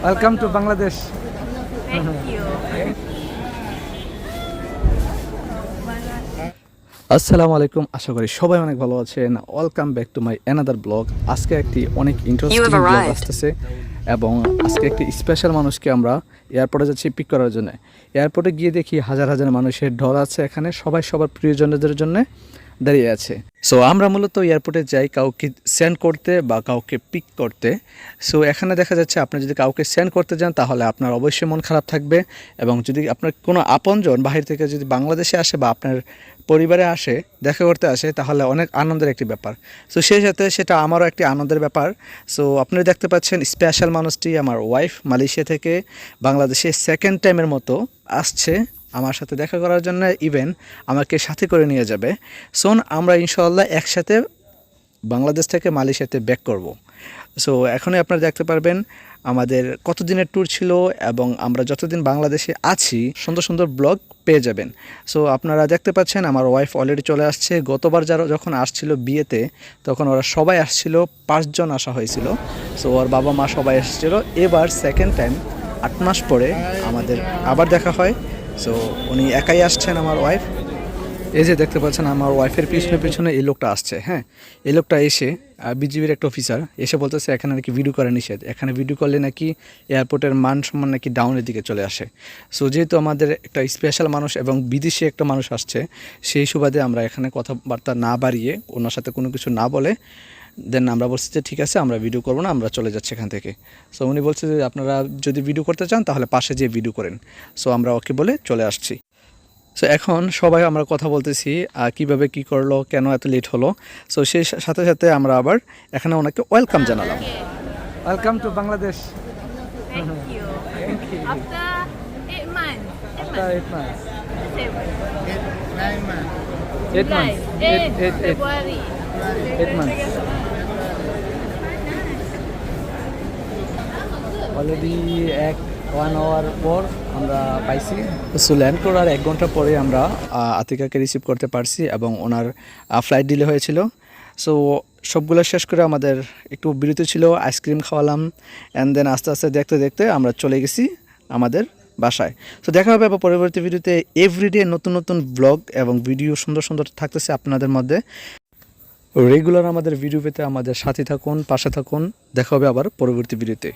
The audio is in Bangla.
Welcome to Bangladesh. Thank you. আসসালামু আলাইকুম, আশা করি সবাই অনেক ভালো আছেন। Welcome back to my another blog. আজকে একটি অনেক ইন্টারেস্টিং ব্লগ আসতেছে এবং আজকে একটি স্পেশাল মানুষকে আমরা এয়ারপোর্টে যাচ্ছি পিক করার জন্য। এয়ারপোর্টে গিয়ে দেখি হাজার হাজার মানুষের ঢল আছে এখানে, সবাই সবার প্রিয়জনদের জন্য দাঁড়িয়ে আছে। সো আমরা মূলত এয়ারপোর্টে যাই কাউকে সেন্ড করতে বা কাউকে পিক করতে। সো এখানে দেখা যাচ্ছে আপনি যদি কাউকে সেন্ড করতে যান তাহলে আপনার অবশ্যই মন খারাপ থাকবে, এবং যদি আপনার কোনো আপনজন বাহির থেকে যদি বাংলাদেশে আসে বা আপনার পরিবারে আসে, দেখা করতে আসে, তাহলে অনেক আনন্দের একটি ব্যাপার। সো সেই সাথে সেটা আমারও একটি আনন্দের ব্যাপার। সো আপনারা দেখতে পাচ্ছেন স্পেশাল মানুষটি আমার ওয়াইফ মালয়েশিয়া থেকে বাংলাদেশে সেকেন্ড টাইমের মতো আসছে আমার সাথে দেখা করার জন্য, ইভেন আমাকে সাথে করে নিয়ে যাবে। সোন আমরা ইনশাআল্লাহ একসাথে বাংলাদেশ থেকে মালয়েশিয়াতে ব্যাক করব। সো এখনই আপনারা দেখতে পারবেন আমাদের কতদিনের ট্যুর ছিল এবং আমরা যতদিন বাংলাদেশে আছি সুন্দর সুন্দর ব্লগ পেয়ে যাবেন। সো আপনারা দেখতে পাচ্ছেন আমার ওয়াইফ অলরেডি চলে আসছে। গতবার যারা যখন আসছিল বিয়েতে তখন ওরা সবাই আসছিল, 5 জন আসা হয়েছিল। সো ওর বাবা মা সবাই এসেছিল। এবার সেকেন্ড টাইম 8 মাস পরে আমাদের আবার দেখা হয়। সো উনি একাই আসছেন আমার ওয়াইফ। এই যে দেখতে পাচ্ছেন আমার ওয়াইফের পিছনে পিছনে এই লোকটা আসছে। হ্যাঁ, এই লোকটা এসে বিজিবির একটা অফিসার এসে বলতেছে এখানে নাকি ভিডিও করা নিষেধ, এখানে ভিডিও করলে নাকি এয়ারপোর্টের মান সম্মান নাকি ডাউনের দিকে চলে আসে। সো যেহেতু আমাদের একটা স্পেশাল মানুষ এবং বিদেশি একটা মানুষ আসছে, সেই সুবাদে আমরা এখানে কথাবার্তা না বাড়িয়ে ওনার সাথে কোনো কিছু না বলে দেন আমরা বলছি যে ঠিক আছে আমরা ভিডিও করবো না, আমরা চলে যাচ্ছি এখান থেকে। সো উনি বলছে যে আপনারা যদি ভিডিও করতে চান তাহলে পাশে যেয়ে ভিডিও করেন। সো আমরা ওকে বলে চলে আসছি। সো এখন সবাই আমরা কথা বলতেছি কিভাবে কি করলো, কেন এত লেট হলো। সো সেই সাথে সাথে আমরা আবার এখানে ওনাকে ওয়েলকাম জানালাম। Welcome to Bangladesh. Thank you. After 8 months. 8 months. 9 months. 8 months. 8 February. 8 months. Already 1 hour পর আমরা পাইছি। সো ল্যান্ড করার 1 ঘন্টা পরে আমরা আতিকাকে রিসিভ করতে পারছি এবং ওনার ফ্লাইট ডিলে হয়েছিল। সো সবগুলো শেষ করে আমাদের একটু বিরতি ছিল, আইসক্রিম খাওয়ালাম, অ্যান্ড দেন আস্তে আস্তে দেখতে দেখতে আমরা চলে গেছি আমাদের বাসায়। তো দেখা হবে আবার পরবর্তী ভিডিওতে। এভরিডে নতুন নতুন ব্লগ এবং ভিডিও সুন্দর সুন্দর থাকতেছে আপনাদের মধ্যে। রেগুলার আমাদের ভিডিও পেতে আমাদের সাথে থাকুন, পাশে থাকুন। দেখা হবে আবার পরবর্তী ভিডিওতে।